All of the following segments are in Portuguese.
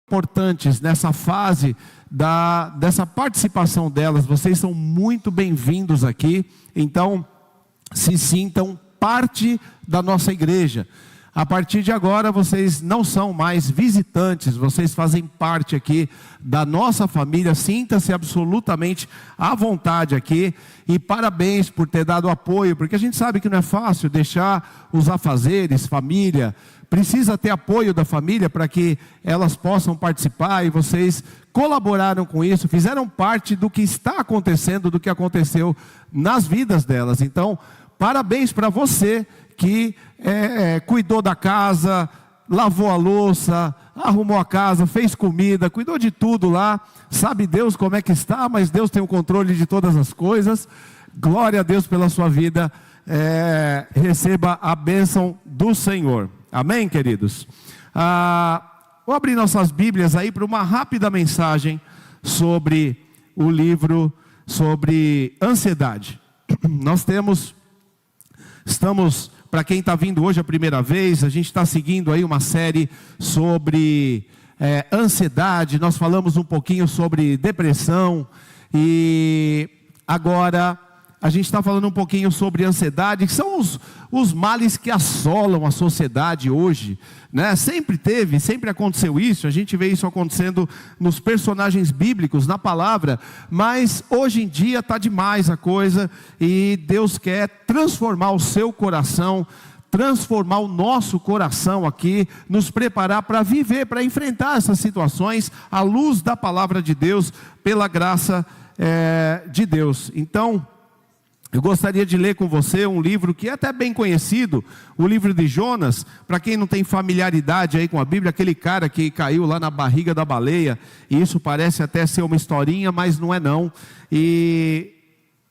importantes nessa fase dessa participação delas. Vocês são muito bem-vindos aqui, então se sintam parte da nossa igreja. A partir de agora vocês não são mais visitantes, vocês fazem parte aqui da nossa família. Sinta-se absolutamente à vontade aqui, e parabéns por ter dado apoio, porque a gente sabe que não é fácil deixar os afazeres, família, precisa ter apoio da família para que elas possam participar, e vocês colaboraram com isso, fizeram parte do que está acontecendo, do que aconteceu nas vidas delas. Então, parabéns para você que cuidou da casa, lavou a louça, arrumou a casa, fez comida, cuidou de tudo lá. Sabe Deus como é que está, mas Deus tem o controle de todas as coisas. Glória a Deus pela sua vida. Receba a bênção do Senhor. Amém, queridos? Vou abrir nossas Bíblias aí para uma rápida mensagem sobre o livro sobre ansiedade. Estamos, para quem está vindo hoje a primeira vez, a gente está seguindo aí uma série sobre ansiedade. Nós falamos um pouquinho sobre depressão, e agora a gente está falando um pouquinho sobre ansiedade, que são os males que assolam a sociedade hoje, né? Sempre aconteceu isso. A gente vê isso acontecendo nos personagens bíblicos, na palavra, mas hoje em dia está demais a coisa, e Deus quer transformar o seu coração, transformar o nosso coração aqui, nos preparar para viver, para enfrentar essas situações, à luz da palavra de Deus, pela graça de Deus. Então, eu gostaria de ler com você um livro que é até bem conhecido, o livro de Jonas. Para quem não tem familiaridade aí com a Bíblia, aquele cara que caiu lá na barriga da baleia, e isso parece até ser uma historinha, mas não é não. E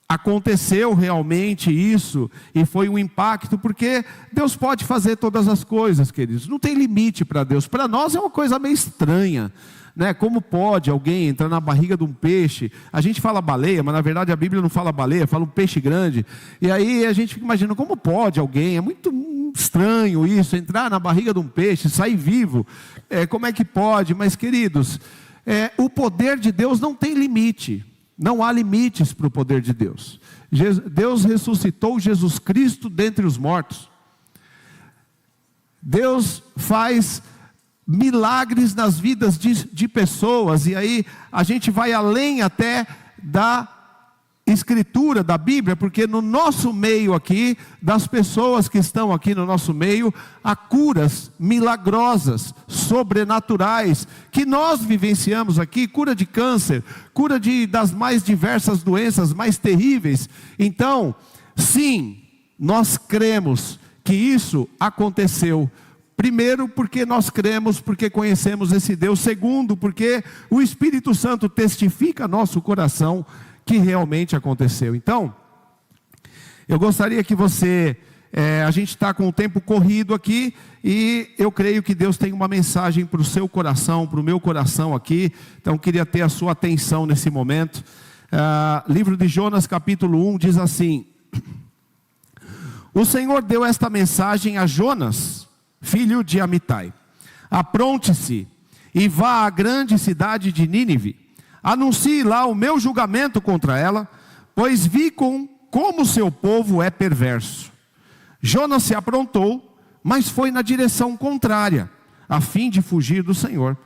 aconteceu realmente isso, e foi um impacto, porque Deus pode fazer todas as coisas, queridos. Não tem limite para Deus. Para nós é uma coisa meio estranha, né? Como pode alguém entrar na barriga de um peixe? A gente fala baleia, mas na verdade a Bíblia não fala baleia, fala um peixe grande. E aí a gente fica imaginando, como pode alguém? É muito estranho isso, entrar na barriga de um peixe, sair vivo. Como é que pode? Mas, queridos, o poder de Deus não tem limite. Não há limites para o poder de Deus. Deus ressuscitou Jesus Cristo dentre os mortos. Deus faz milagres nas vidas de pessoas, e aí a gente vai além até da escritura da Bíblia, porque no nosso meio aqui, das pessoas que estão aqui no nosso meio, há curas milagrosas, sobrenaturais, que nós vivenciamos aqui, cura de câncer, cura das mais diversas doenças, mais terríveis. Então, sim, nós cremos que isso aconteceu. Primeiro, porque nós cremos, porque conhecemos esse Deus. Segundo, porque o Espírito Santo testifica a nosso coração que realmente aconteceu. Então, eu gostaria que a gente está com o tempo corrido aqui, e eu creio que Deus tem uma mensagem para o seu coração, para o meu coração aqui. Então, queria ter a sua atenção nesse momento. Livro de Jonas, capítulo 1, diz assim: O Senhor deu esta mensagem a Jonas, filho de Amitai: apronte-se e vá à grande cidade de Nínive, anuncie lá o meu julgamento contra ela, pois vi como seu povo é perverso. Jonas se aprontou, mas foi na direção contrária, a fim de fugir do Senhor.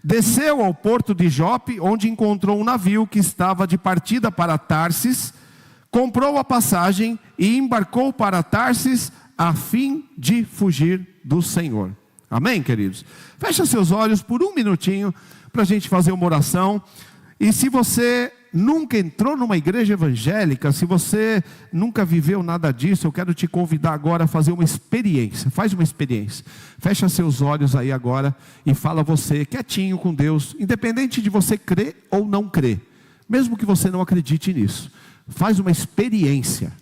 Desceu ao porto de Jope, onde encontrou um navio que estava de partida para Tarsis, comprou a passagem e embarcou para Tarsis, a fim de fugir do Senhor. Amém, queridos? Fecha seus olhos por um minutinho, para a gente fazer uma oração. E se você nunca entrou numa igreja evangélica, se você nunca viveu nada disso, eu quero te convidar agora a fazer uma experiência. Faz uma experiência. Fecha seus olhos aí agora e fala você, quietinho com Deus, independente de você crer ou não crer, mesmo que você não acredite nisso. Faz uma experiência.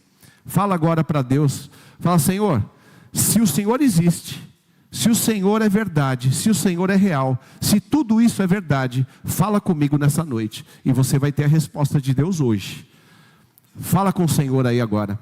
Fala agora para Deus. Fala: Senhor, se o Senhor existe, se o Senhor é verdade, se o Senhor é real, se tudo isso é verdade, fala comigo nessa noite, e você vai ter a resposta de Deus hoje. Fala com o Senhor aí agora.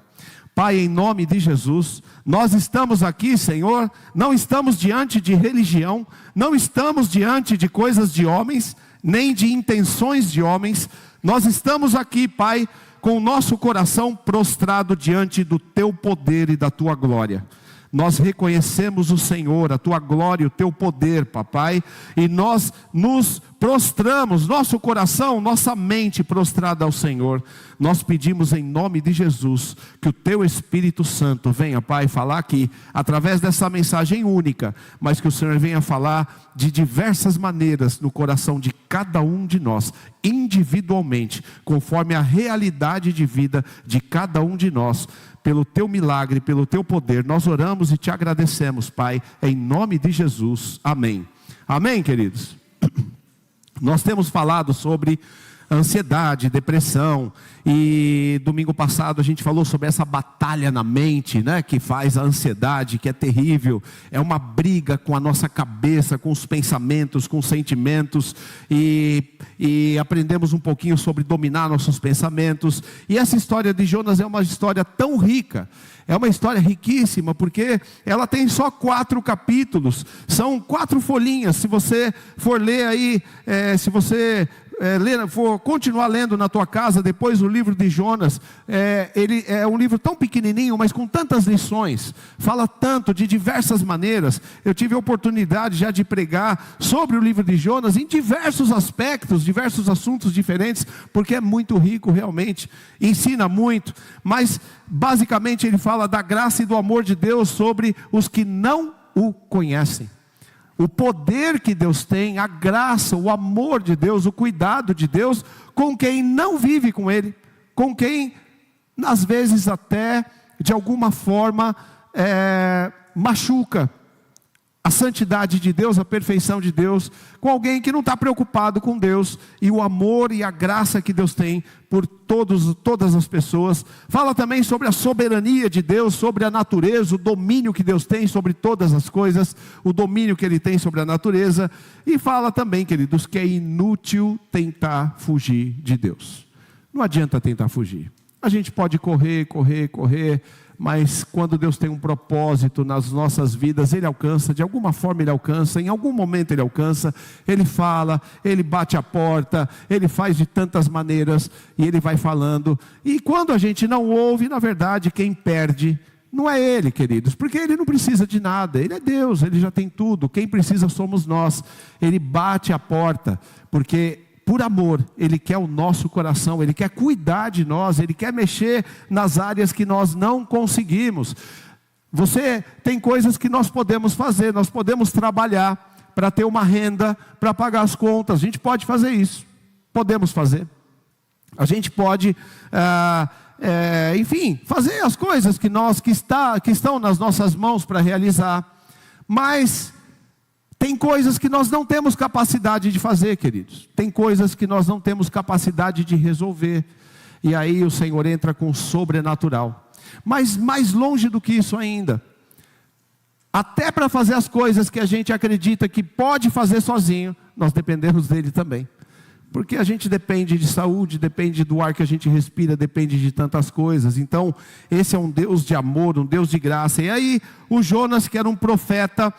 Pai, em nome de Jesus, nós estamos aqui, Senhor, não estamos diante de religião, não estamos diante de coisas de homens, nem de intenções de homens. Nós estamos aqui, Pai, com o nosso coração prostrado diante do Teu poder e da Tua glória. Nós reconhecemos o Senhor, a Tua glória, o Teu poder, Papai, e nós nos prostramos, nosso coração, nossa mente prostrada ao Senhor. Nós pedimos em nome de Jesus, que o Teu Espírito Santo venha, Pai, falar aqui, através dessa mensagem única, mas que o Senhor venha falar de diversas maneiras no coração de cada um de nós, individualmente, conforme a realidade de vida de cada um de nós. Pelo Teu milagre, pelo Teu poder, nós oramos e Te agradecemos, Pai, em nome de Jesus, amém. Amém, queridos? Nós temos falado sobre ansiedade, depressão, e domingo passado a gente falou sobre essa batalha na mente, né, que faz a ansiedade, que é terrível, é uma briga com a nossa cabeça, com os pensamentos, com os sentimentos, e aprendemos um pouquinho sobre dominar nossos pensamentos. E essa história de Jonas é uma história tão rica, é uma história riquíssima, porque ela tem só 4 capítulos, são 4 folhinhas. Se você for ler aí, se você for continuar lendo na tua casa depois o livro de Jonas, ele é um livro tão pequenininho, mas com tantas lições, fala tanto de diversas maneiras. Eu tive a oportunidade já de pregar sobre o livro de Jonas em diversos aspectos, diversos assuntos diferentes, porque é muito rico realmente, ensina muito, mas basicamente ele fala da graça e do amor de Deus sobre os que não o conhecem. O poder que Deus tem, a graça, o amor de Deus, o cuidado de Deus com quem não vive com Ele, com quem, às vezes até, de alguma forma, machuca a santidade de Deus, a perfeição de Deus, com alguém que não está preocupado com Deus, e o amor e a graça que Deus tem por todas as pessoas. Fala também sobre a soberania de Deus, sobre a natureza, o domínio que Deus tem sobre todas as coisas, o domínio que Ele tem sobre a natureza, e fala também, queridos, que é inútil tentar fugir de Deus. Não adianta tentar fugir. A gente pode correr, mas quando Deus tem um propósito nas nossas vidas, Ele alcança, de alguma forma Ele alcança, em algum momento Ele alcança, Ele fala, Ele bate a porta, Ele faz de tantas maneiras, e Ele vai falando, e quando a gente não ouve, na verdade quem perde não é Ele, queridos, porque Ele não precisa de nada, Ele é Deus, Ele já tem tudo, quem precisa somos nós. Ele bate a porta, porque por amor, Ele quer o nosso coração, Ele quer cuidar de nós, Ele quer mexer nas áreas que nós não conseguimos. Você tem coisas que nós podemos fazer, nós podemos trabalhar para ter uma renda, para pagar as contas, a gente pode fazer isso, podemos fazer. A gente pode, enfim, fazer as coisas que estão nas nossas mãos para realizar, mas tem coisas que nós não temos capacidade de fazer, queridos. Tem coisas que nós não temos capacidade de resolver. E aí o Senhor entra com o sobrenatural. Mas mais longe do que isso ainda, até para fazer as coisas que a gente acredita que pode fazer sozinho, nós dependemos dele também. Porque a gente depende de saúde, depende do ar que a gente respira, depende de tantas coisas. Então, esse é um Deus de amor, um Deus de graça. E aí, o Jonas, que era um profeta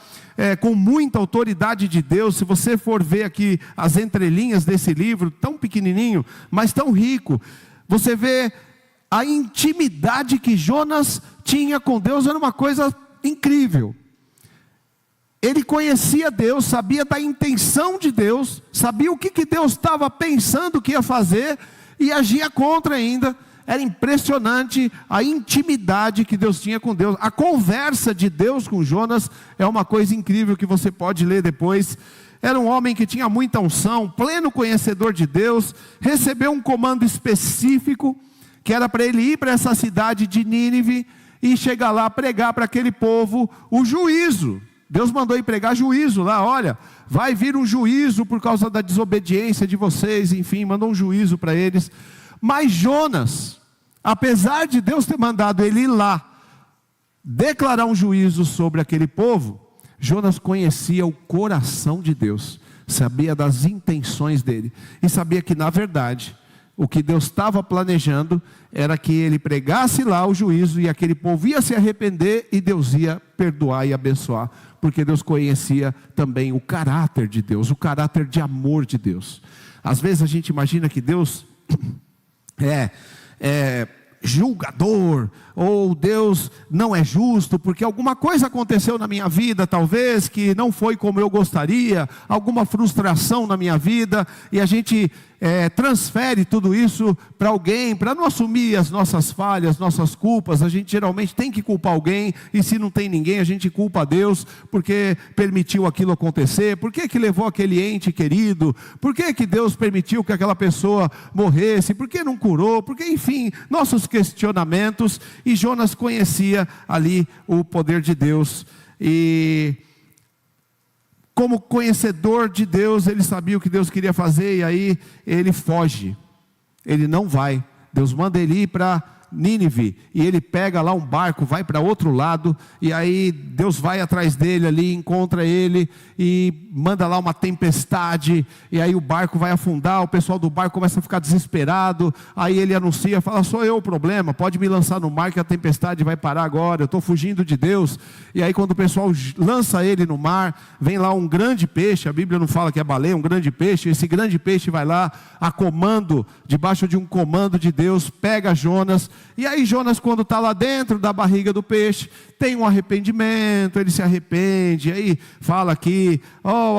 com muita autoridade de Deus, se você for ver aqui as entrelinhas desse livro, tão pequenininho, mas tão rico, você vê a intimidade que Jonas tinha com Deus, era uma coisa incrível. Ele conhecia Deus, sabia da intenção de Deus, sabia o que Deus estava pensando que ia fazer, e agia contra ainda. Era impressionante a intimidade que Deus tinha com Deus. A conversa de Deus com Jonas é uma coisa incrível que você pode ler depois. Era um homem que tinha muita unção, pleno conhecedor de Deus, recebeu um comando específico, que era para ele ir para essa cidade de Nínive, e chegar lá, pregar para aquele povo o juízo. Deus mandou ir pregar juízo lá, olha, vai vir um juízo por causa da desobediência de vocês, enfim, mandou um juízo para eles. Mas Jonas, apesar de Deus ter mandado ele ir lá, declarar um juízo sobre aquele povo, Jonas conhecia o coração de Deus, sabia das intenções dele, e sabia que na verdade, O que Deus estava planejando era que ele pregasse lá o juízo e aquele povo ia se arrepender e Deus ia perdoar e abençoar, porque Deus conhecia também o caráter de Deus, o caráter de amor de Deus. Às vezes a gente imagina que Deus é julgador, ou Deus não é justo, porque alguma coisa aconteceu na minha vida, talvez, que não foi como eu gostaria, alguma frustração na minha vida, e a gente transfere tudo isso para alguém, para não assumir as nossas falhas, nossas culpas. A gente geralmente tem que culpar alguém, e se não tem ninguém, a gente culpa a Deus, porque permitiu aquilo acontecer, por que levou aquele ente querido, por que Deus permitiu que aquela pessoa morresse, por que não curou, porque enfim, nossos questionamentos. E Jonas conhecia ali o poder de Deus, e como conhecedor de Deus, ele sabia o que Deus queria fazer, e aí ele foge, ele não vai. Deus manda ele ir para Nínive, e ele pega lá um barco, vai para outro lado, e aí Deus vai atrás dele ali, encontra ele, e manda lá uma tempestade, e aí o barco vai afundar, o pessoal do barco começa a ficar desesperado, aí ele anuncia, fala: sou eu o problema, pode me lançar no mar que a tempestade vai parar agora, eu estou fugindo de Deus. E aí quando o pessoal lança ele no mar, vem lá um grande peixe, a Bíblia não fala que é baleia, um grande peixe, esse grande peixe vai lá, a comando, debaixo de um comando de Deus, pega Jonas. E aí Jonas, quando está lá dentro da barriga do peixe, tem um arrependimento, ele se arrepende, aí fala aqui: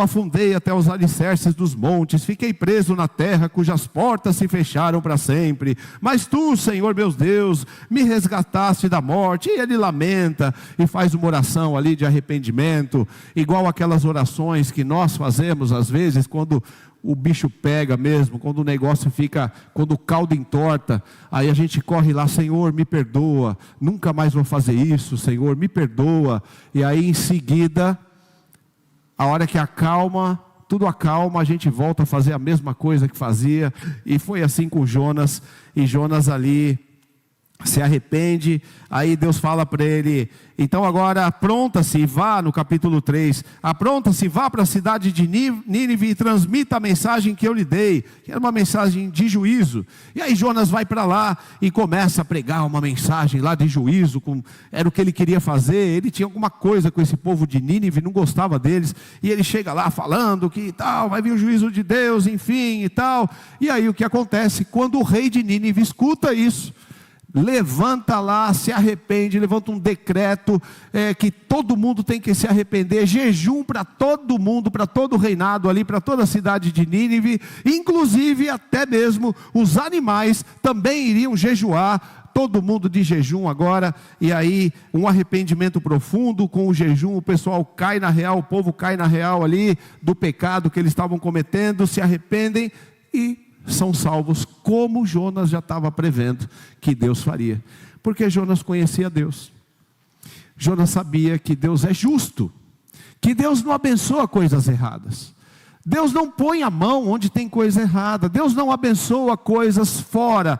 afundei até os alicerces dos montes, fiquei preso na terra cujas portas se fecharam para sempre, mas tu, Senhor meu Deus, me resgataste da morte. E ele lamenta e faz uma oração ali de arrependimento, igual aquelas orações que nós fazemos às vezes quando o bicho pega mesmo, quando o negócio fica, quando o caldo entorta, aí a gente corre lá: Senhor, me perdoa, nunca mais vou fazer isso, Senhor, me perdoa. E aí em seguida, a hora que acalma, tudo acalma, a gente volta a fazer a mesma coisa que fazia. E foi assim com Jonas, e Jonas ali se arrepende. Aí Deus fala para ele: então agora apronta-se e vá, no capítulo 3, apronta-se, vá para a cidade de Nínive e transmita a mensagem que eu lhe dei, que era uma mensagem de juízo. E aí Jonas vai para lá e começa a pregar uma mensagem lá de juízo, era o que ele queria fazer. Ele tinha alguma coisa com esse povo de Nínive, não gostava deles, e ele chega lá falando que tal, vai vir o juízo de Deus, enfim e tal. E aí o que acontece? Quando o rei de Nínive escuta isso, levanta lá, se arrepende, levanta um decreto que todo mundo tem que se arrepender, jejum para todo mundo, para todo o reinado ali, para toda a cidade de Nínive, inclusive até mesmo os animais também iriam jejuar, todo mundo de jejum agora. E aí um arrependimento profundo com o jejum, o pessoal cai na real, o povo cai na real ali do pecado que eles estavam cometendo, se arrependem e são salvos, como Jonas já estava prevendo que Deus faria, porque Jonas conhecia Deus. Jonas sabia que Deus é justo, que Deus não abençoa coisas erradas, Deus não põe a mão onde tem coisa errada, Deus não abençoa coisas fora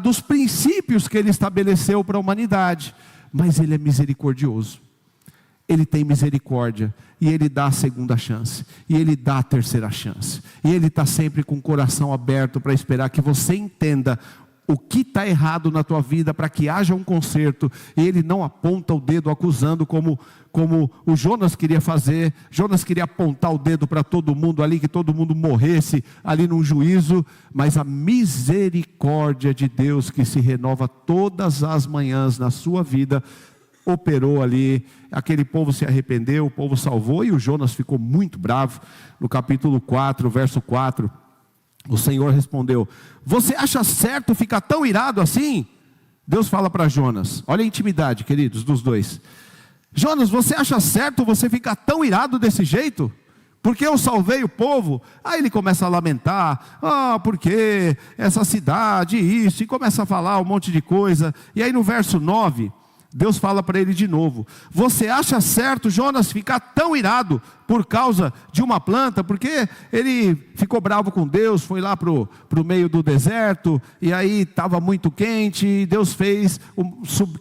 dos princípios que Ele estabeleceu para a humanidade, mas Ele é misericordioso. Ele tem misericórdia, e Ele dá a segunda chance, e Ele dá a terceira chance, e Ele está sempre com o coração aberto para esperar que você entenda o que está errado na tua vida, para que haja um conserto. E Ele não aponta o dedo acusando como o Jonas queria fazer. Jonas queria apontar o dedo para todo mundo ali, que todo mundo morresse ali num juízo, mas a misericórdia de Deus, que se renova todas as manhãs na sua vida, operou ali. Aquele povo se arrependeu, o povo salvou, e o Jonas ficou muito bravo. No capítulo 4, verso 4, o Senhor respondeu: você acha certo ficar tão irado assim? Deus fala para Jonas, olha a intimidade, queridos, dos dois: Jonas, você acha certo você ficar tão irado desse jeito? Porque eu salvei o povo. Aí ele começa a lamentar: porque essa cidade, isso, e começa a falar um monte de coisa. E aí no verso 9, Deus fala para ele de novo: você acha certo, Jonas, ficar tão irado? por causa de uma planta, porque ele ficou bravo com Deus, foi lá para o meio do deserto, e aí estava muito quente, e Deus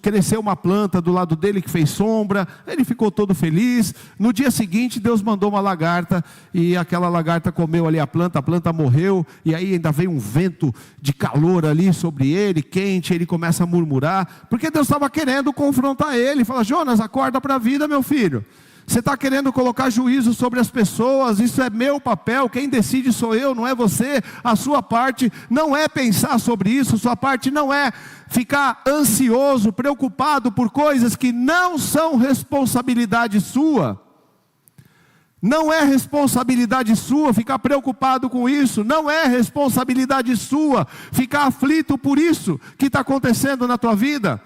cresceu uma planta do lado dele que fez sombra, ele ficou todo feliz. No dia seguinte Deus mandou uma lagarta, e aquela lagarta comeu ali a planta morreu, e aí ainda veio um vento de calor ali sobre ele, quente, ele começa a murmurar, porque Deus estava querendo confrontar ele, fala: Jonas, acorda para a vida, meu filho. Você está querendo colocar juízo sobre as pessoas, isso é meu papel, quem decide sou eu, não é você. A sua parte não é pensar sobre isso, sua parte não é ficar ansioso, preocupado por coisas que não são responsabilidade sua. Não é responsabilidade sua ficar preocupado com isso, não é responsabilidade sua ficar aflito por isso que está acontecendo na tua vida.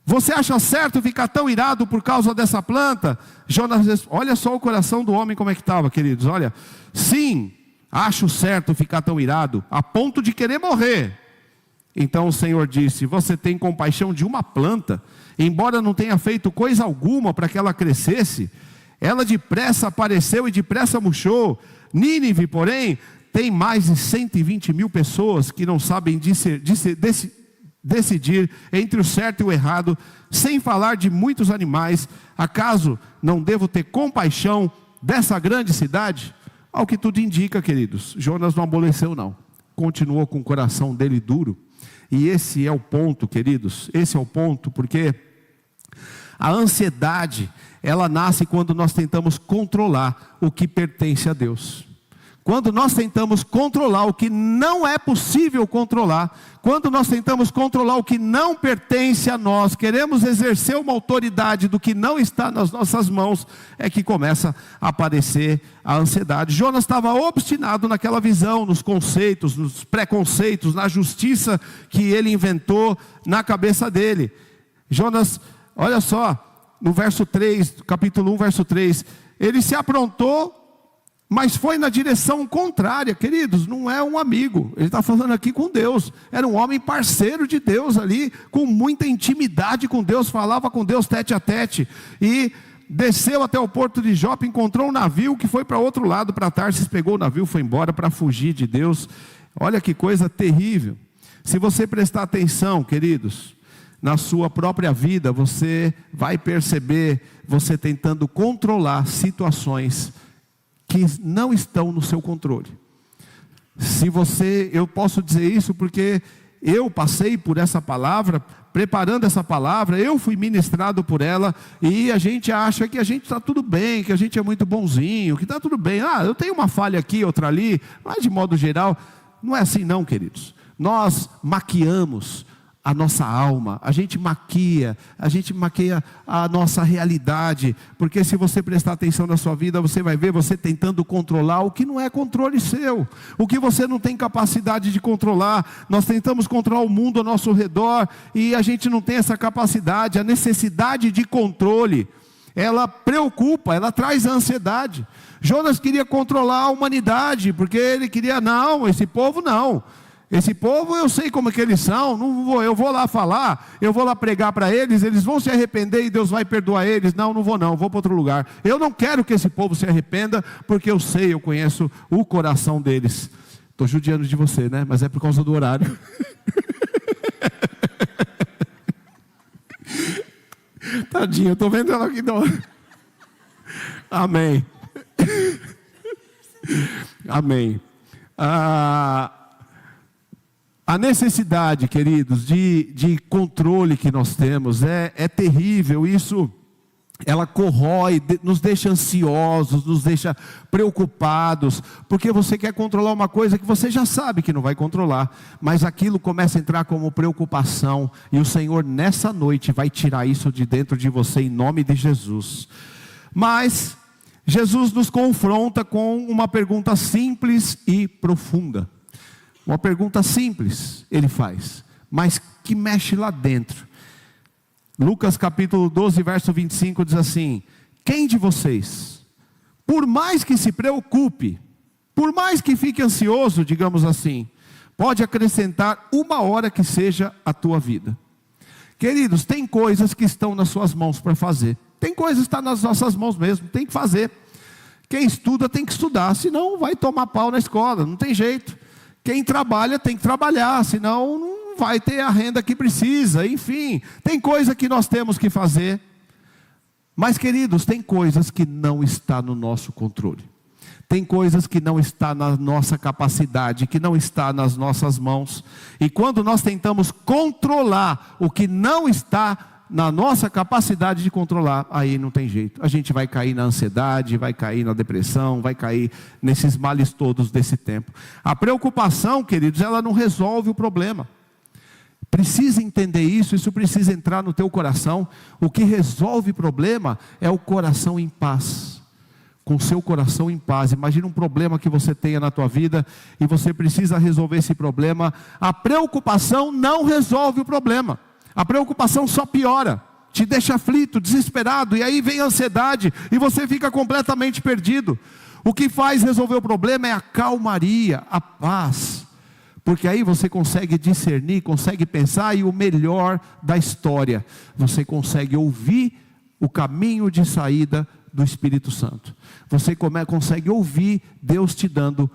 Você acha certo ficar tão irado por causa dessa planta? Jonas, olha só o coração do homem como é que estava, queridos, olha. Sim, acho certo ficar tão irado, a ponto de querer morrer. Então o Senhor disse: você tem compaixão de uma planta, embora não tenha feito coisa alguma para que ela crescesse. Ela depressa apareceu e depressa murchou. Nínive, porém, tem mais de 120 mil pessoas que não sabem decidir entre o certo e o errado, sem falar de muitos animais. Acaso não devo ter compaixão dessa grande cidade? Ao que tudo indica, queridos, Jonas não amoleceu não, continuou com o coração dele duro. E esse é o ponto, queridos, esse é o ponto, porque a ansiedade, ela nasce quando nós tentamos controlar o que pertence a Deus. Quando nós tentamos controlar o que não é possível controlar, quando nós tentamos controlar o que não pertence a nós, queremos exercer uma autoridade do que não está nas nossas mãos, é que começa a aparecer a ansiedade. Jonas estava obstinado naquela visão, nos conceitos, nos preconceitos, na justiça que ele inventou na cabeça dele. Jonas, olha só, no verso 3, capítulo 1, verso 3, ele se aprontou, mas foi na direção contrária, queridos, não é um amigo, ele está falando aqui com Deus, era um homem parceiro de Deus ali, com muita intimidade com Deus, falava com Deus tete a tete, e desceu até o porto de Jope, encontrou um navio que foi para outro lado, para Tarsis, pegou o navio, foi embora para fugir de Deus. Olha que coisa terrível. Se você prestar atenção, queridos, na sua própria vida, você vai perceber, você tentando controlar situações que não estão no seu controle. Eu posso dizer isso porque eu passei por essa palavra, preparando essa palavra, eu fui ministrado por ela, e a gente acha que a gente está tudo bem, que a gente é muito bonzinho, que está tudo bem, eu tenho uma falha aqui, outra ali, mas de modo geral, não é assim não, queridos. Nós maquiamos a nossa alma, a gente maquia a nossa realidade, porque se você prestar atenção na sua vida, você vai ver você tentando controlar o que não é controle seu, o que você não tem capacidade de controlar. Nós tentamos controlar o mundo ao nosso redor, e a gente não tem essa capacidade. A necessidade de controle, ela preocupa, ela traz ansiedade. Jonas queria controlar a humanidade, porque ele queria, não, esse povo não. Esse povo eu sei como é que eles são, eu vou lá falar, eu vou lá pregar para eles, eles vão se arrepender e Deus vai perdoar eles. Não vou para outro lugar. Eu não quero que esse povo se arrependa, porque eu conheço o coração deles. Estou judiando de você, né? Mas é por causa do horário. Tadinho, eu estou vendo ela aqui. Não. Amém. Amém. A necessidade, queridos, de controle que nós temos é terrível. Isso, ela corrói, nos deixa ansiosos, nos deixa preocupados, porque você quer controlar uma coisa que você já sabe que não vai controlar, mas aquilo começa a entrar como preocupação, e o Senhor nessa noite vai tirar isso de dentro de você em nome de Jesus. Mas Jesus nos confronta com uma pergunta simples e profunda. Uma pergunta simples ele faz, mas que mexe lá dentro. Lucas capítulo 12, verso 25 diz assim: quem de vocês, por mais que se preocupe, por mais que fique ansioso, digamos assim, pode acrescentar uma hora que seja a tua vida? Queridos, tem coisas que estão nas suas mãos para fazer. Tem coisas que estão nas nossas mãos mesmo, tem que fazer. Quem estuda tem que estudar, senão vai tomar pau na escola, não tem jeito. Quem trabalha tem que trabalhar, senão não vai ter a renda que precisa. Enfim, tem coisa que nós temos que fazer. Mas, queridos, tem coisas que não está no nosso controle. Tem coisas que não está na nossa capacidade, que não está nas nossas mãos. E quando nós tentamos controlar o que não está na nossa capacidade de controlar, aí não tem jeito. A gente vai cair na ansiedade, vai cair na depressão, vai cair nesses males todos desse tempo. A preocupação, queridos, ela não resolve o problema. Precisa entender isso, isso precisa entrar no teu coração. O que resolve o problema é o coração em paz. Com o seu coração em paz. Imagina um problema que você tenha na tua vida e você precisa resolver esse problema. A preocupação não resolve o problema. A preocupação só piora, te deixa aflito, desesperado, e aí vem a ansiedade e você fica completamente perdido. O que faz resolver o problema é a calmaria, a paz, porque aí você consegue discernir, consegue pensar, e o melhor da história, você consegue ouvir o caminho de saída do Espírito Santo. Você consegue ouvir Deus te dando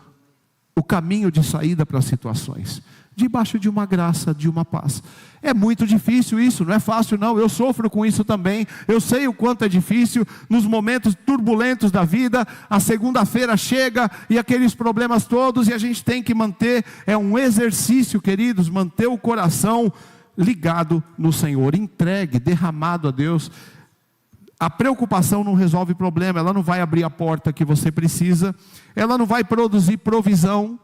o caminho de saída para as situações, debaixo de uma graça, de uma paz. É muito difícil isso, não é fácil não, eu sofro com isso também, eu sei o quanto é difícil, nos momentos turbulentos da vida, a segunda-feira chega, e aqueles problemas todos, e a gente tem que manter, é um exercício, queridos, manter o coração ligado no Senhor, entregue, derramado a Deus. A preocupação não resolve problema, ela não vai abrir a porta que você precisa, ela não vai produzir provisão.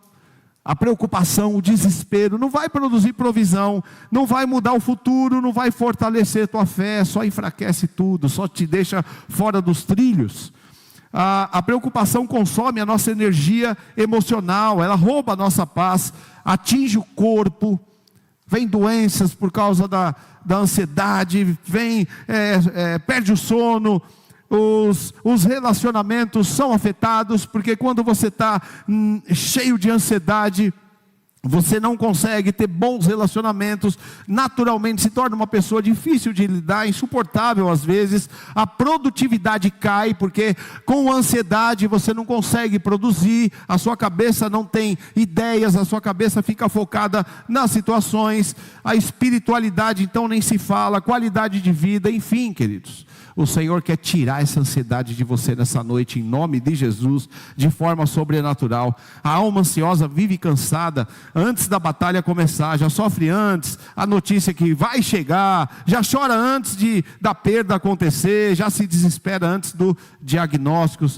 A preocupação, o desespero, não vai produzir provisão, não vai mudar o futuro, não vai fortalecer tua fé, só enfraquece tudo, só te deixa fora dos trilhos. A preocupação consome a nossa energia emocional, ela rouba a nossa paz, atinge o corpo, vem doenças por causa da ansiedade, perde o sono. Os relacionamentos são afetados, porque quando você está cheio de ansiedade, você não consegue ter bons relacionamentos, naturalmente se torna uma pessoa difícil de lidar, insuportável às vezes, a produtividade cai, porque com ansiedade você não consegue produzir, a sua cabeça não tem ideias, a sua cabeça fica focada nas situações, a espiritualidade então nem se fala, qualidade de vida, enfim, queridos. O Senhor quer tirar essa ansiedade de você nessa noite, em nome de Jesus, de forma sobrenatural. A alma ansiosa vive cansada antes da batalha começar, já sofre antes, a notícia que vai chegar, já chora antes da perda acontecer, já se desespera antes do diagnóstico.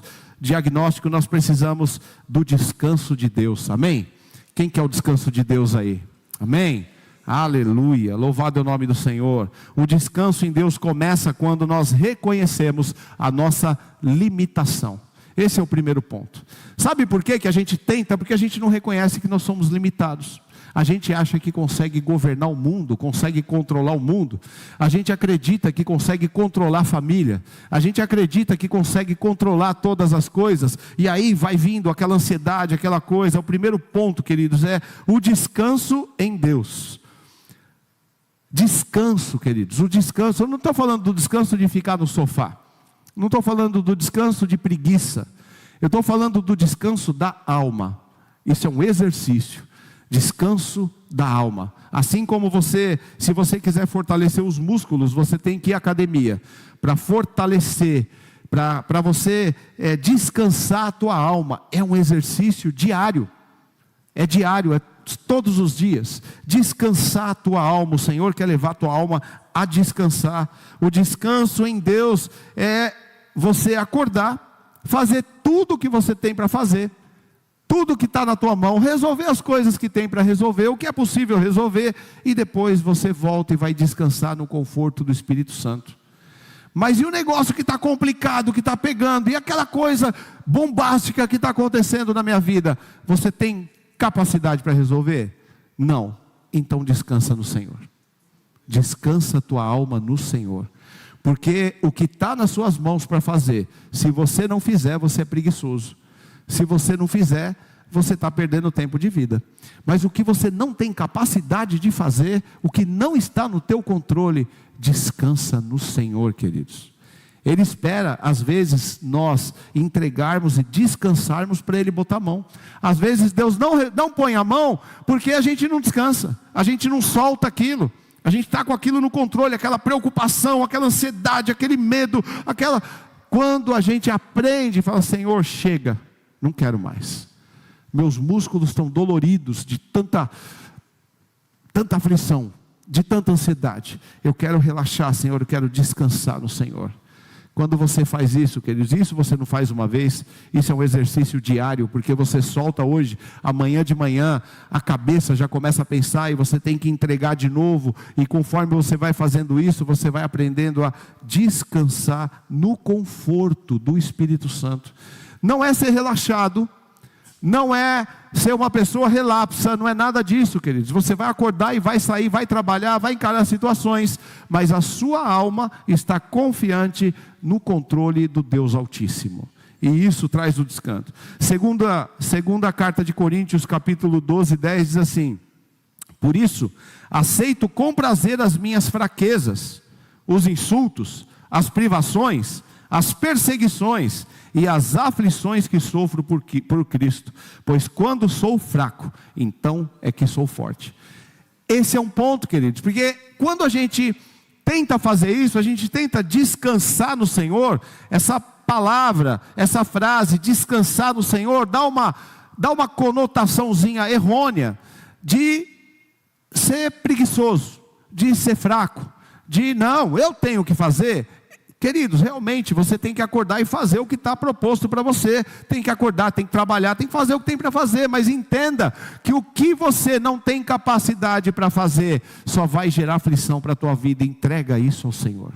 Nós precisamos do descanso de Deus, amém? Quem quer o descanso de Deus aí? Amém? Aleluia, louvado é o nome do Senhor. O descanso em Deus começa quando nós reconhecemos a nossa limitação. Esse é o primeiro ponto. Sabe por que a gente tenta? Porque a gente não reconhece que nós somos limitados. A gente acha que consegue governar o mundo, consegue controlar o mundo. A gente acredita que consegue controlar a família. A gente acredita que consegue controlar todas as coisas. E aí vai vindo aquela ansiedade, aquela coisa. O primeiro ponto, queridos, é o descanso em Deus. Descanso, queridos, o descanso, eu não estou falando do descanso de ficar no sofá, não estou falando do descanso de preguiça, eu estou falando do descanso da alma. Isso é um exercício, descanso da alma. Assim como se você quiser fortalecer os músculos, você tem que ir à academia, para fortalecer, para você descansar a tua alma, é um exercício diário, é todos os dias, descansar a tua alma. O Senhor quer levar a tua alma a descansar. O descanso em Deus é você acordar, fazer tudo o que você tem para fazer, tudo que está na tua mão, resolver as coisas que tem para resolver, o que é possível resolver, e depois você volta e vai descansar no conforto do Espírito Santo. Mas e o negócio que está complicado, que está pegando, e aquela coisa bombástica que está acontecendo na minha vida, você tem capacidade para resolver? Não. Então descansa no Senhor. Descansa a tua alma no Senhor. Porque o que está nas suas mãos para fazer, se você não fizer, você é preguiçoso. Se você não fizer, você está perdendo tempo de vida. Mas o que você não tem capacidade de fazer, o que não está no teu controle, descansa no Senhor, queridos. Ele espera, às vezes, nós entregarmos e descansarmos para Ele botar a mão. Às vezes Deus não põe a mão porque a gente não descansa, a gente não solta aquilo. A gente está com aquilo no controle, aquela preocupação, aquela ansiedade, aquele medo, Quando a gente aprende e fala: Senhor, chega, não quero mais. Meus músculos estão doloridos de tanta aflição, de tanta ansiedade. Eu quero relaxar, Senhor, eu quero descansar no Senhor. Quando você faz isso, queridos, isso você não faz uma vez, isso é um exercício diário, porque você solta hoje, amanhã de manhã, a cabeça já começa a pensar e você tem que entregar de novo, e conforme você vai fazendo isso, você vai aprendendo a descansar no conforto do Espírito Santo. Não é ser relaxado, não é ser uma pessoa relapsa, não é nada disso, queridos. Você vai acordar e vai sair, vai trabalhar, vai encarar situações, mas a sua alma está confiante no controle do Deus Altíssimo, e isso traz o descanso. Segunda carta de Coríntios, capítulo 12, 10, diz assim: por isso, aceito com prazer as minhas fraquezas, os insultos, as privações, as perseguições e as aflições que sofro por Cristo, pois quando sou fraco, então é que sou forte. Esse é um ponto, queridos, porque quando a gente tenta fazer isso, a gente tenta descansar no Senhor. Essa palavra, essa frase, descansar no Senhor, dá uma conotaçãozinha errônea de ser preguiçoso, de ser fraco, de não, eu tenho que fazer. Queridos, realmente você tem que acordar e fazer o que está proposto para você. Tem que acordar, tem que trabalhar, tem que fazer o que tem para fazer. Mas entenda que o que você não tem capacidade para fazer só vai gerar aflição para a tua vida. Entrega isso ao Senhor,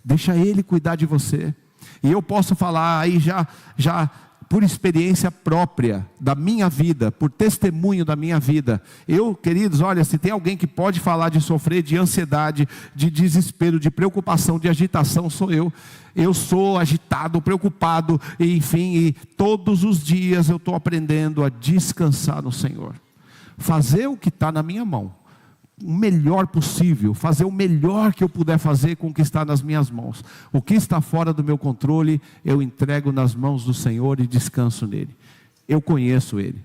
deixa Ele cuidar de você. E eu posso falar aí já por experiência própria da minha vida, por testemunho da minha vida. Eu, queridos, olha, se tem alguém que pode falar de sofrer de ansiedade, de desespero, de preocupação, de agitação, sou eu. Eu sou agitado, preocupado, enfim, e todos os dias eu estou aprendendo a descansar no Senhor. Fazer o que está na minha mão, o melhor possível, fazer o melhor que eu puder fazer com o que está nas minhas mãos. O que está fora do meu controle, eu entrego nas mãos do Senhor e descanso nele. Eu conheço Ele,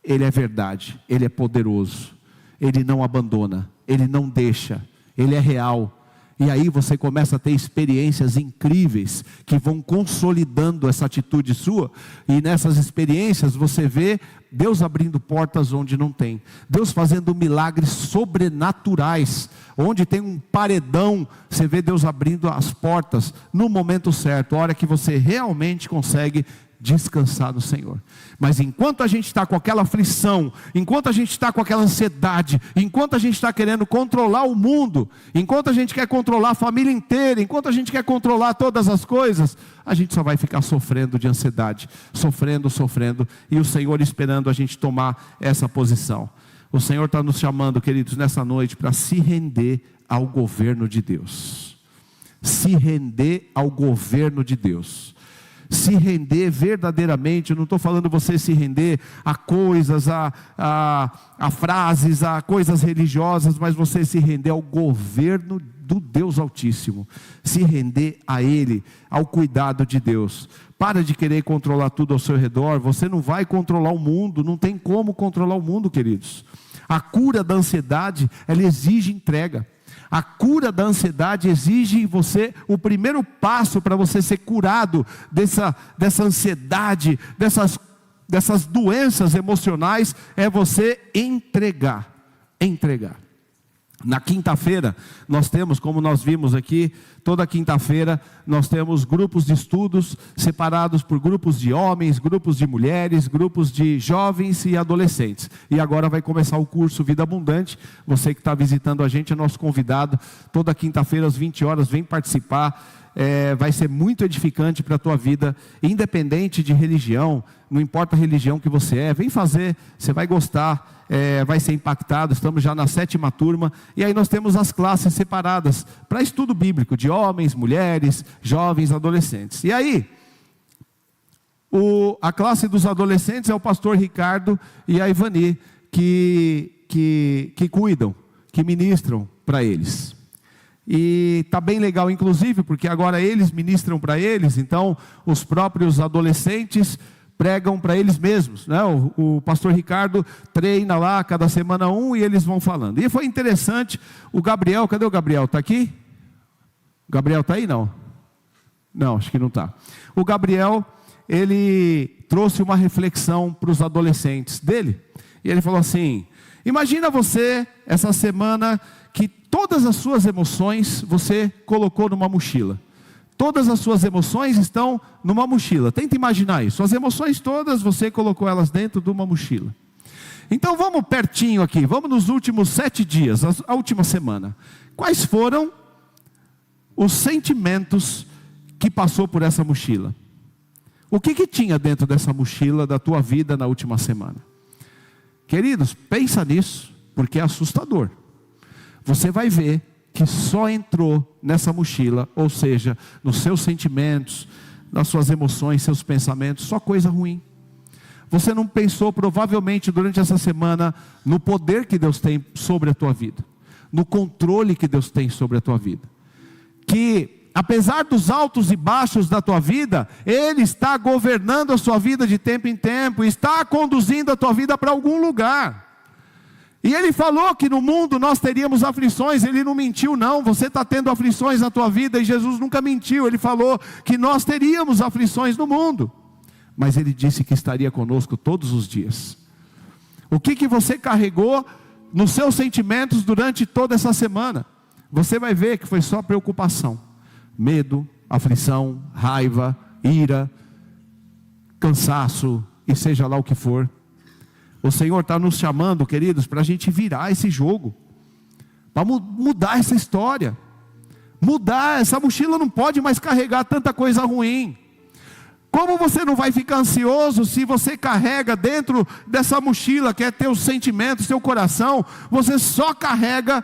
Ele é verdade, Ele é poderoso, Ele não abandona, Ele não deixa, Ele é real. E aí você começa a ter experiências incríveis, que vão consolidando essa atitude sua, e nessas experiências você vê Deus abrindo portas onde não tem, Deus fazendo milagres sobrenaturais, onde tem um paredão, você vê Deus abrindo as portas, no momento certo, a hora que você realmente consegue descansar no Senhor. Mas enquanto a gente está com aquela aflição, enquanto a gente está com aquela ansiedade, enquanto a gente está querendo controlar o mundo, enquanto a gente quer controlar a família inteira, enquanto a gente quer controlar todas as coisas, a gente só vai ficar sofrendo de ansiedade, sofrendo, e o Senhor esperando a gente tomar essa posição. O Senhor está nos chamando, queridos, nessa noite, para se render ao governo de Deus. Se render ao governo de Deus. Se render verdadeiramente, eu não estou falando você se render a coisas, a frases, a coisas religiosas, mas você se render ao governo do Deus Altíssimo, se render a Ele, ao cuidado de Deus. Para de querer controlar tudo ao seu redor, você não vai controlar o mundo, não tem como controlar o mundo, queridos. A cura da ansiedade, ela exige entrega. A cura da ansiedade exige em você o primeiro passo para você ser curado dessa ansiedade, dessas doenças emocionais, é você entregar. Na quinta-feira, nós temos, como nós vimos aqui, toda quinta-feira, nós temos grupos de estudos separados por grupos de homens, grupos de mulheres, grupos de jovens e adolescentes. E agora vai começar o curso Vida Abundante. Você que está visitando a gente é nosso convidado. Toda quinta-feira às 20 horas, vem participar. Vai ser muito edificante para a tua vida, independente de religião, não importa a religião que você é, vem fazer, você vai gostar, vai ser impactado. Estamos já na 7ª turma, e aí nós temos as classes separadas, para estudo bíblico, de homens, mulheres, jovens, adolescentes. E aí, a classe dos adolescentes é o pastor Ricardo e a Ivani, que cuidam, que ministram para eles. E está bem legal, inclusive, porque agora eles ministram para eles, então os próprios adolescentes pregam para eles mesmos, né? O pastor Ricardo treina lá, cada semana um, e eles vão falando. E foi interessante, o Gabriel, cadê o Gabriel? Está aqui? O Gabriel está aí? Não, acho que não está. O Gabriel, ele trouxe uma reflexão para os adolescentes dele, e ele falou assim: imagina você, essa semana, que todas as suas emoções você colocou numa mochila. Todas as suas emoções estão numa mochila. Tenta imaginar isso. As emoções todas, você colocou elas dentro de uma mochila. Então vamos pertinho aqui. Vamos nos últimos 7 dias, a última semana. Quais foram os sentimentos que passou por essa mochila? O que tinha dentro dessa mochila da tua vida na última semana? Queridos, pensa nisso, porque é assustador. Você vai ver que só entrou nessa mochila, ou seja, nos seus sentimentos, nas suas emoções, seus pensamentos, só coisa ruim. Você não pensou provavelmente durante essa semana no poder que Deus tem sobre a tua vida, no controle que Deus tem sobre a tua vida, que apesar dos altos e baixos da tua vida, Ele está governando a sua vida de tempo em tempo, está conduzindo a tua vida para algum lugar. E Ele falou que no mundo nós teríamos aflições. Ele não mentiu não, você está tendo aflições na tua vida, e Jesus nunca mentiu. Ele falou que nós teríamos aflições no mundo, mas Ele disse que estaria conosco todos os dias. O que você carregou nos seus sentimentos durante toda essa semana? Você vai ver que foi só preocupação, medo, aflição, raiva, ira, cansaço, e seja lá o que for. O Senhor está nos chamando, queridos, para a gente virar esse jogo, para mudar essa história, mudar. Essa mochila não pode mais carregar tanta coisa ruim. Como você não vai ficar ansioso se você carrega dentro dessa mochila, que é teus sentimentos, teu coração, você só carrega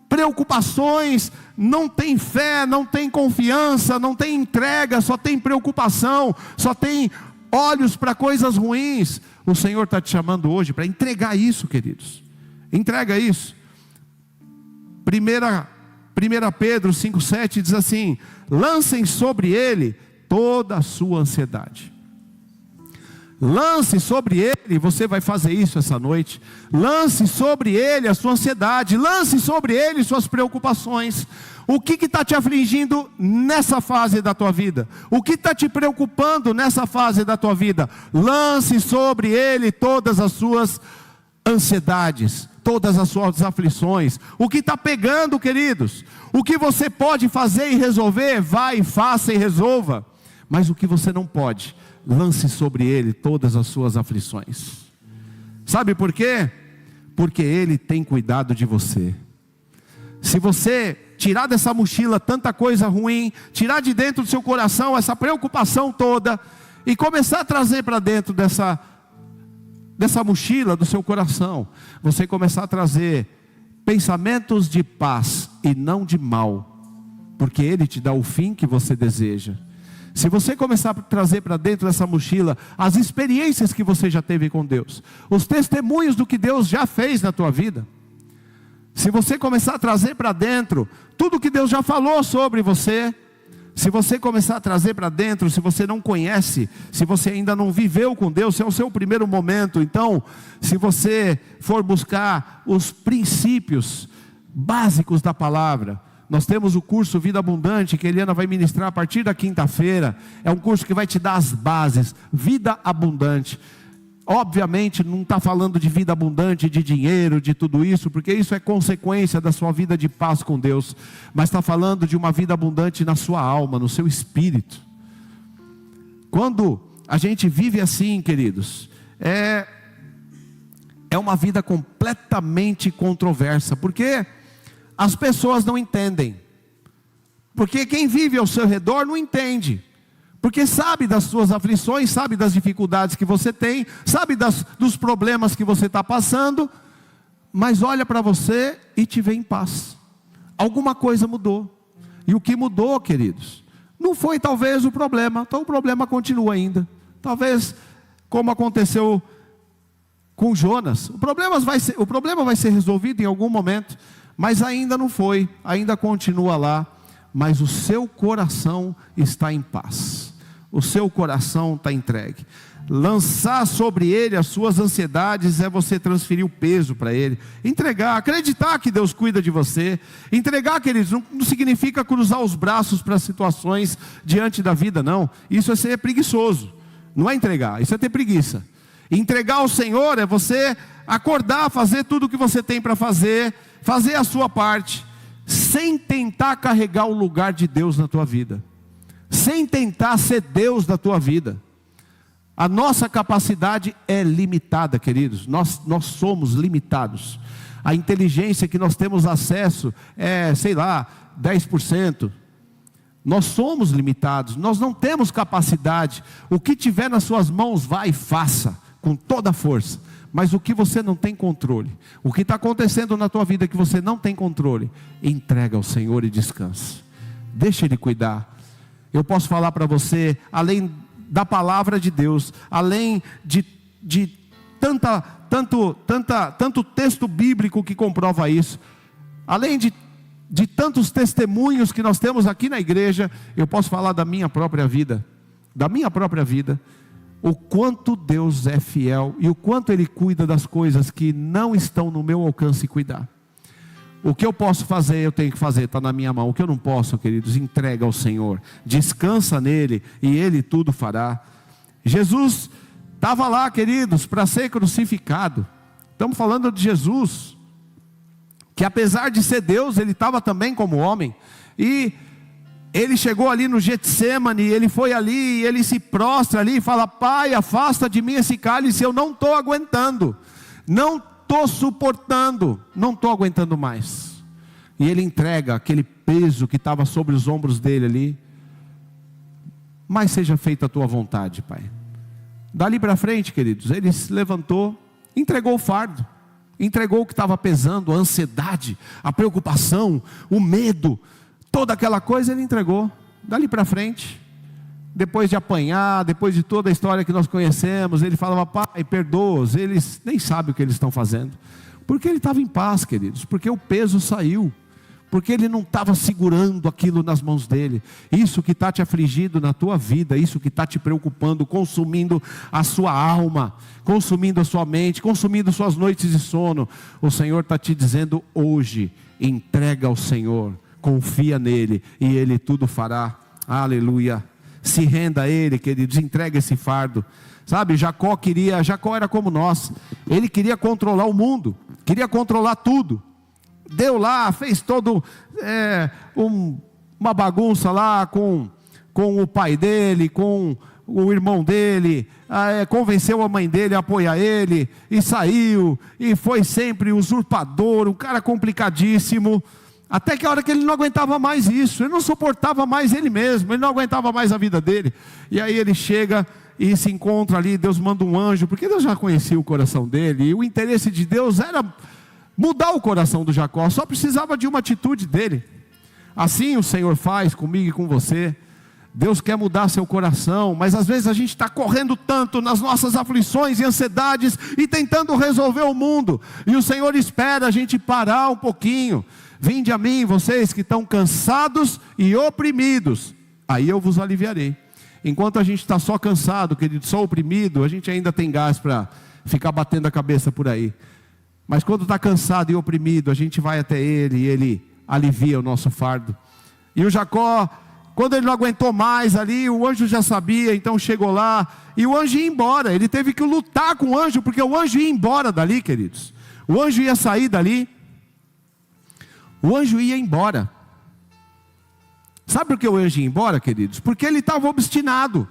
preocupações, não tem fé, não tem confiança, não tem entrega, só tem preocupação, só tem olhos para coisas ruins. O Senhor está te chamando hoje para entregar isso, queridos. Entrega isso. 1 Pedro 5,7 diz assim: lancem sobre ele toda a sua ansiedade. Lance sobre ele, você vai fazer isso essa noite. Lance sobre ele a sua ansiedade, lance sobre ele suas preocupações. O que está te afligindo nessa fase da tua vida? O que está te preocupando nessa fase da tua vida? Lance sobre ele todas as suas ansiedades, todas as suas aflições. O que está pegando, queridos? O que você pode fazer e resolver, vai, faça e resolva. Mas o que você não pode, lance sobre ele todas as suas aflições. Sabe por quê? Porque ele tem cuidado de você. Se você tirar dessa mochila tanta coisa ruim, tirar de dentro do seu coração essa preocupação toda, e começar a trazer para dentro dessa mochila do seu coração, você começar a trazer pensamentos de paz e não de mal, porque Ele te dá o fim que você deseja. Se você começar a trazer para dentro dessa mochila as experiências que você já teve com Deus, os testemunhos do que Deus já fez na tua vida, se você começar a trazer para dentro tudo que Deus já falou sobre você, se você começar a trazer para dentro, se você não conhece, se você ainda não viveu com Deus, se é o seu primeiro momento, então, se você for buscar os princípios básicos da palavra, nós temos o curso Vida Abundante, que a Eliana vai ministrar a partir da quinta-feira. É um curso que vai te dar as bases, vida abundante. Obviamente não está falando de vida abundante, de dinheiro, de tudo isso, porque isso é consequência da sua vida de paz com Deus. Mas está falando de uma vida abundante na sua alma, no seu espírito. Quando a gente vive assim, queridos, é uma vida completamente controversa, porque as pessoas não entendem, porque quem vive ao seu redor não entende, porque sabe das suas aflições, sabe das dificuldades que você tem, sabe dos problemas que você está passando, mas olha para você e te vê em paz. Alguma coisa mudou. E o que mudou, queridos, não foi talvez o problema, então o problema continua ainda. Talvez como aconteceu com Jonas, o problema vai ser resolvido em algum momento, Mas ainda não foi, ainda continua lá, mas o seu coração está em paz, o seu coração está entregue. Lançar sobre ele as suas ansiedades é você transferir o peso para ele, entregar, acreditar que Deus cuida de você. Entregar, queridos, não significa cruzar os braços para situações diante da vida, não. Isso é ser preguiçoso, não é entregar, isso é ter preguiça. Entregar ao Senhor é você acordar, fazer tudo o que você tem para fazer, fazer a sua parte, sem tentar carregar o lugar de Deus na tua vida, sem tentar ser Deus da tua vida. A nossa capacidade é limitada, queridos, nós somos limitados. A inteligência que nós temos acesso é, 10%. Nós somos limitados, nós não temos capacidade. O que tiver nas suas mãos, vai e faça, com toda a força. Mas o que você não tem controle, o que está acontecendo na tua vida que você não tem controle, entrega ao Senhor e descansa. Deixa Ele cuidar. Eu posso falar para você, além da palavra de Deus, além de tanto texto bíblico que comprova isso, além de tantos testemunhos que nós temos aqui na igreja, eu posso falar da minha própria vida, o quanto Deus é fiel e o quanto Ele cuida das coisas que não estão no meu alcance cuidar. O que eu posso fazer, eu tenho que fazer, está na minha mão. O que eu não posso, queridos, entrega ao Senhor, descansa nele e Ele tudo fará. Jesus estava lá, queridos, para ser crucificado. Estamos falando de Jesus, que apesar de ser Deus, Ele estava também como homem. E Ele chegou ali no Getsemane, Ele foi ali, e Ele se prostra ali e fala: Pai, afasta de mim esse cálice, eu não estou aguentando, não estou suportando, não estou aguentando mais. E Ele entrega aquele peso que estava sobre os ombros dele ali. Mas seja feita a tua vontade, Pai. Dali para frente, queridos, Ele se levantou, entregou o fardo, entregou o que estava pesando, a ansiedade, a preocupação, o medo, toda aquela coisa Ele entregou. Dali para frente, depois de apanhar, depois de toda a história que nós conhecemos, Ele falava: Pai, perdoa-os, eles nem sabem o que eles estão fazendo. Porque Ele estava em paz, queridos, porque o peso saiu, porque Ele não estava segurando aquilo nas mãos dEle. Isso que está te afligindo na tua vida, isso que está te preocupando, consumindo a sua alma, consumindo a sua mente, consumindo suas noites de sono, o Senhor está te dizendo hoje: entrega ao Senhor, confia nele e Ele tudo fará. Aleluia. Se renda a Ele, queridos, entrega esse fardo. Sabe, Jacó era como nós, ele queria controlar o mundo, queria controlar tudo. Deu lá, fez todo uma bagunça lá com o pai dele, com o irmão dele, convenceu a mãe dele a apoiar ele, e saiu, e foi sempre usurpador, um cara complicadíssimo. Até que a hora que ele não aguentava mais isso, ele não suportava mais ele mesmo, ele não aguentava mais a vida dele. E aí ele chega e se encontra ali, Deus manda um anjo, porque Deus já conhecia o coração dele, e o interesse de Deus era mudar o coração do Jacó, só precisava de uma atitude dele. Assim o Senhor faz comigo e com você. Deus quer mudar seu coração, mas às vezes a gente está correndo tanto nas nossas aflições e ansiedades, e tentando resolver o mundo, e o Senhor espera a gente parar um pouquinho. Vinde a mim, vocês que estão cansados e oprimidos, aí eu vos aliviarei. Enquanto a gente está só cansado, querido, só oprimido, a gente ainda tem gás para ficar batendo a cabeça por aí. Mas quando está cansado e oprimido, a gente vai até Ele, e Ele alivia o nosso fardo. E o Jacó, quando ele não aguentou mais ali, o anjo já sabia, então chegou lá, e o anjo ia embora. Ele teve que lutar com o anjo, porque o anjo ia embora dali, queridos. O anjo ia sair dali. O anjo ia embora. Sabe por que o anjo ia embora, queridos? Porque ele estava obstinado,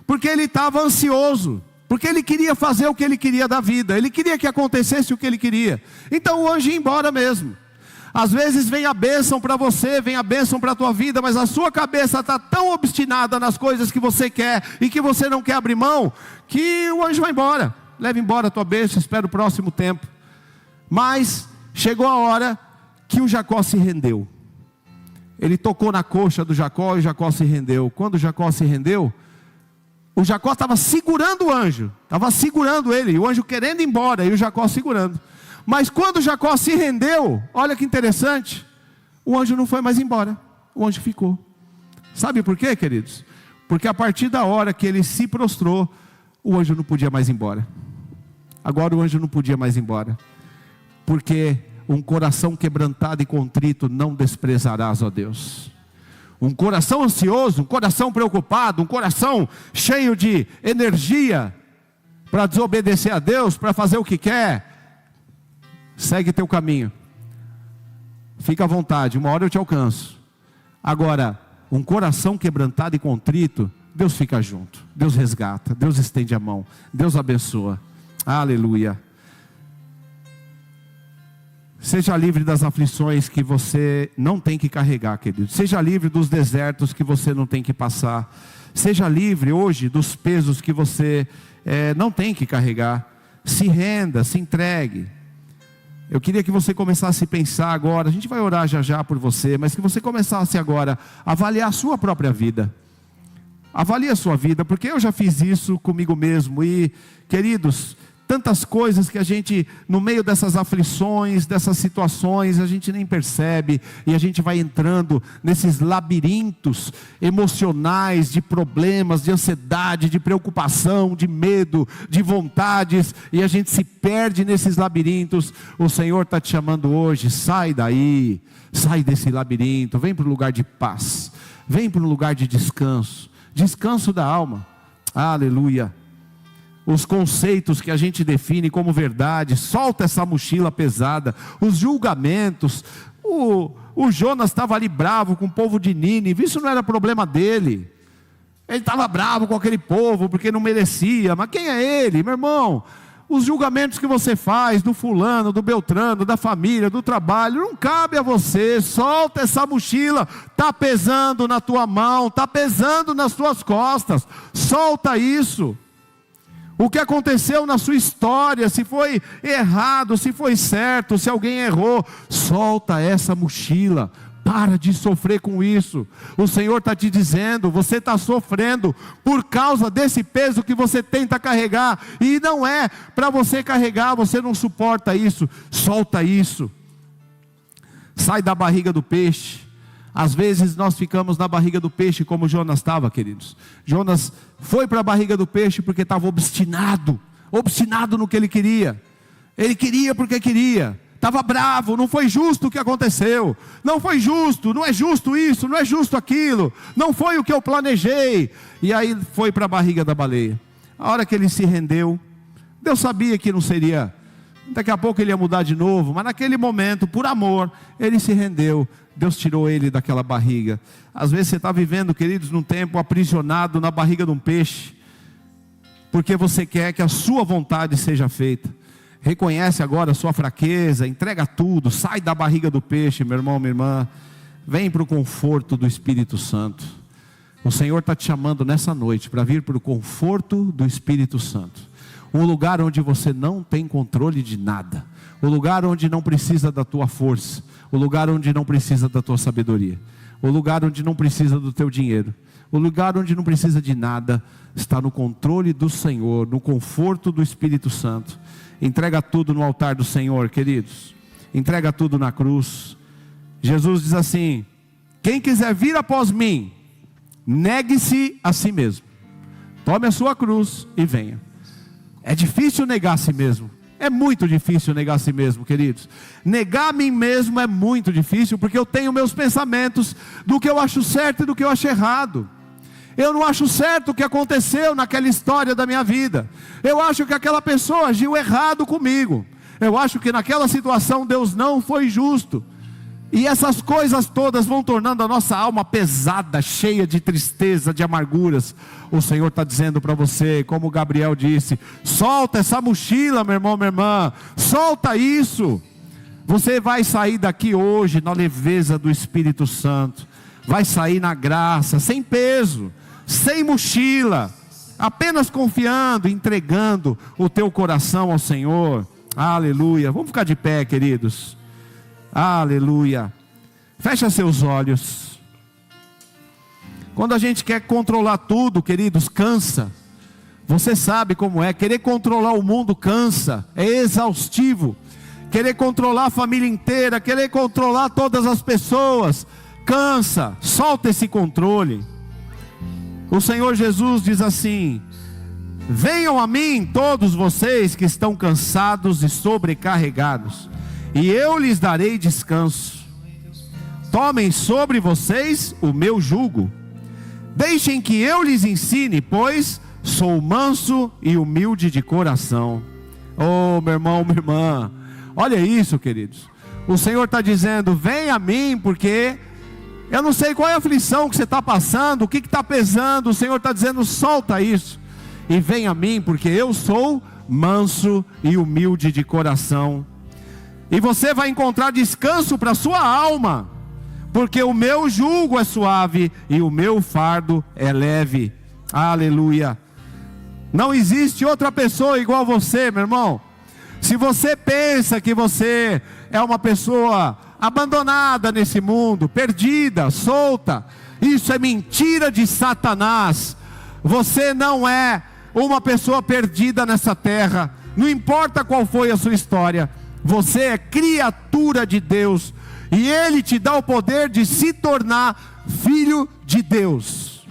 porque ele estava ansioso, porque ele queria fazer o que ele queria da vida, ele queria que acontecesse o que ele queria. Então o anjo ia embora mesmo. Às vezes vem a bênção para você, vem a bênção para a tua vida, mas a sua cabeça está tão obstinada nas coisas que você quer e que você não quer abrir mão, que o anjo vai embora. Leva embora a tua bênção, espera o próximo tempo. Mas chegou a hora que o Jacó se rendeu. Ele tocou na coxa do Jacó e o Jacó se rendeu. Quando o Jacó se rendeu, o Jacó estava segurando o anjo, estava segurando ele, o anjo querendo ir embora e o Jacó segurando. Mas quando Jacó se rendeu, olha que interessante, o anjo não foi mais embora, o anjo ficou. Sabe por quê, queridos? Porque a partir da hora que ele se prostrou, o anjo não podia mais ir embora. Agora o anjo não podia mais ir embora, porque um coração quebrantado e contrito não desprezarás, ó Deus. Um coração ansioso, um coração preocupado, um coração cheio de energia para desobedecer a Deus, para fazer o que quer, segue teu caminho, fica à vontade, uma hora eu te alcanço. Agora, um coração quebrantado e contrito, Deus fica junto, Deus resgata, Deus estende a mão, Deus abençoa. Aleluia. Seja livre das aflições que você não tem que carregar, querido. Seja livre dos desertos que você não tem que passar. Seja livre hoje dos pesos que você não tem que carregar. Se renda, se entregue. Eu queria que você começasse a pensar agora, a gente vai orar já já por você, mas que você começasse agora a avaliar a sua própria vida. Avalie a sua vida, porque eu já fiz isso comigo mesmo. E, queridos, tantas coisas que a gente, no meio dessas aflições, dessas situações, a gente nem percebe, e a gente vai entrando nesses labirintos emocionais, de problemas, de ansiedade, de preocupação, de medo, de vontades, e a gente se perde nesses labirintos. O Senhor está te chamando hoje, sai daí, sai desse labirinto, vem para o lugar de paz, vem para o lugar de descanso, descanso da alma. Aleluia. Os conceitos que a gente define como verdade, solta essa mochila pesada, os julgamentos. O Jonas estava ali bravo com o povo de Nínive, isso não era problema dele. Ele estava bravo com aquele povo porque não merecia, mas quem é ele, meu irmão? Os julgamentos que você faz do fulano, do beltrano, da família, do trabalho, não cabe a você. Solta essa mochila, está pesando na tua mão, está pesando nas tuas costas, solta isso. O que aconteceu na sua história, se foi errado, se foi certo, se alguém errou, solta essa mochila, para de sofrer com isso. O Senhor está te dizendo, você está sofrendo por causa desse peso que você tenta carregar, e não é para você carregar, você não suporta isso, solta isso, sai da barriga do peixe. Às vezes nós ficamos na barriga do peixe como Jonas estava, queridos. Jonas foi para a barriga do peixe porque estava obstinado no que ele queria. Ele queria porque queria, estava bravo, não foi justo o que aconteceu, não foi justo, não é justo isso, não é justo aquilo, não foi o que eu planejei. E aí foi para a barriga da baleia. A hora que ele se rendeu, Deus sabia que não seria, daqui a pouco ele ia mudar de novo, mas naquele momento, por amor, ele se rendeu. Deus tirou ele daquela barriga. Às vezes você está vivendo, queridos, num tempo aprisionado na barriga de um peixe, porque você quer que a sua vontade seja feita. Reconhece agora a sua fraqueza, entrega tudo, sai da barriga do peixe, meu irmão, minha irmã. Vem para o conforto do Espírito Santo. O Senhor está te chamando nessa noite para vir para o conforto do Espírito Santo. Um lugar onde você não tem controle de nada. O lugar onde não precisa da tua força. O lugar onde não precisa da tua sabedoria. O lugar onde não precisa do teu dinheiro. O lugar onde não precisa de nada. Está no controle do Senhor, no conforto do Espírito Santo. Entrega tudo no altar do Senhor, queridos. Entrega tudo na cruz. Jesus diz assim: quem quiser vir após mim, negue-se a si mesmo. Tome a sua cruz e venha. É difícil negar a si mesmo. É muito difícil negar a si mesmo, queridos. Negar a mim mesmo é muito difícil, porque eu tenho meus pensamentos do que eu acho certo e do que eu acho errado. Eu não acho certo o que aconteceu naquela história da minha vida. Eu acho que aquela pessoa agiu errado comigo. Eu acho que naquela situação Deus não foi justo. E essas coisas todas vão tornando a nossa alma pesada, cheia de tristeza, de amarguras. O Senhor está dizendo para você, como Gabriel disse: solta essa mochila, meu irmão, minha irmã, solta isso. Você vai sair daqui hoje na leveza do Espírito Santo. Vai sair na graça, sem peso, sem mochila, apenas confiando, entregando o teu coração ao Senhor. Aleluia. Vamos ficar de pé, queridos. Aleluia. Fecha seus olhos. Quando a gente quer controlar tudo, queridos, cansa. Você sabe como é, querer controlar o mundo cansa, é exaustivo. querer controlar a família inteira, querer controlar todas as pessoas. Cansa, solta esse controle. O Senhor Jesus diz assim: venham a mim todos vocês que estão cansados e sobrecarregados, e eu lhes darei descanso. Tomem sobre vocês o meu jugo, deixem que eu lhes ensine, pois sou manso e humilde de coração. Oh, meu irmão, minha irmã, olha isso, queridos. O Senhor está dizendo: vem a mim, porque eu não sei qual é a aflição que você está passando, o que está pesando. O Senhor está dizendo: solta isso e vem a mim, porque eu sou manso e humilde de coração, e você vai encontrar descanso para a sua alma, porque o meu jugo é suave e o meu fardo é leve. Aleluia. Não existe outra pessoa igual a você, meu irmão. Se você pensa que você é uma pessoa abandonada nesse mundo, perdida, solta, isso é mentira de Satanás. Você não é uma pessoa perdida nessa terra. Não importa qual foi a sua história, você é criatura de Deus, e Ele te dá o poder de se tornar filho de Deus.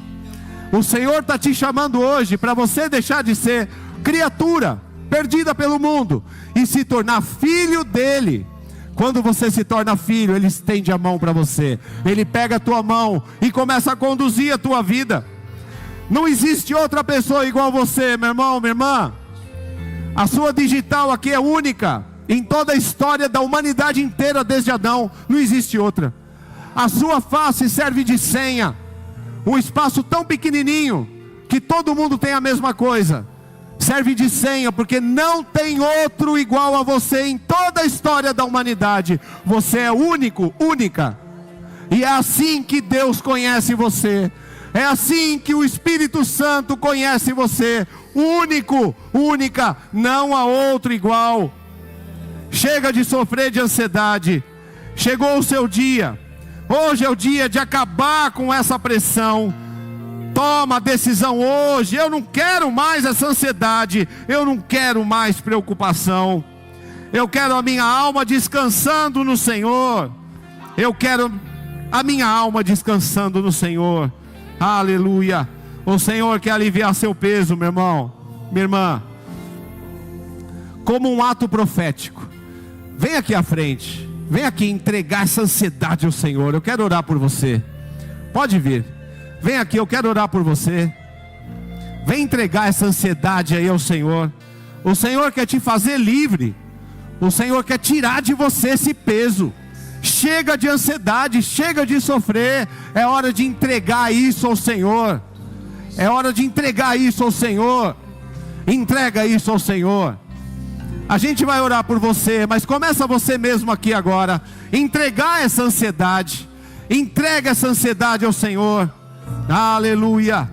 O Senhor está te chamando hoje para você deixar de ser criatura perdida pelo mundo e se tornar filho dele. Quando você se torna filho, Ele estende a mão para você, Ele pega a tua mão e começa a conduzir a tua vida. Não existe outra pessoa igual a você, meu irmão, minha irmã. A sua digital aqui é única em toda a história da humanidade inteira, desde Adão. Não existe outra. A sua face serve de senha. Um espaço tão pequenininho que todo mundo tem a mesma coisa, serve de senha, porque não tem outro igual a você em toda a história da humanidade. Você é único, única. E é assim que Deus conhece você. É assim que o Espírito Santo conhece você. Único, única, não há outro igual. Chega de sofrer de ansiedade. Chegou o seu dia. Hoje é o dia de acabar com essa pressão. Toma a decisão hoje. Eu não quero mais essa ansiedade. Eu não quero mais preocupação. Eu quero a minha alma descansando no Senhor. Eu quero a minha alma descansando no Senhor. Aleluia. O Senhor quer aliviar seu peso, meu irmão, minha irmã, como um ato profético. Vem aqui à frente. Vem aqui entregar essa ansiedade ao Senhor. Eu quero orar por você. Pode vir. Vem aqui, eu quero orar por você. Vem entregar essa ansiedade aí ao Senhor. O Senhor quer te fazer livre. O Senhor quer tirar de você esse peso. Chega de ansiedade, chega de sofrer. É hora de entregar isso ao Senhor. É hora de entregar isso ao Senhor. Entrega isso ao Senhor. A gente vai orar por você, mas começa você mesmo aqui agora. Entregar essa ansiedade. Entrega essa ansiedade ao Senhor. Aleluia.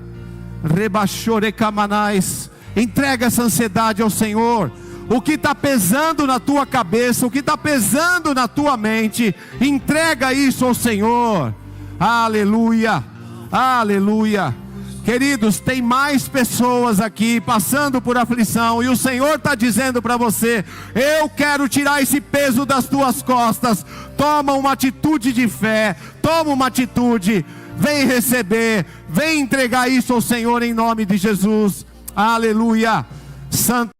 Rebaixorecamanais. Entrega essa ansiedade ao Senhor. O que está pesando na tua cabeça, o que está pesando na tua mente, entrega isso ao Senhor. Aleluia. Aleluia. Queridos, tem mais pessoas aqui passando por aflição, e o Senhor está dizendo para você: eu quero tirar esse peso das tuas costas. Toma uma atitude de fé, toma uma atitude, vem receber, vem entregar isso ao Senhor em nome de Jesus. Aleluia. Santo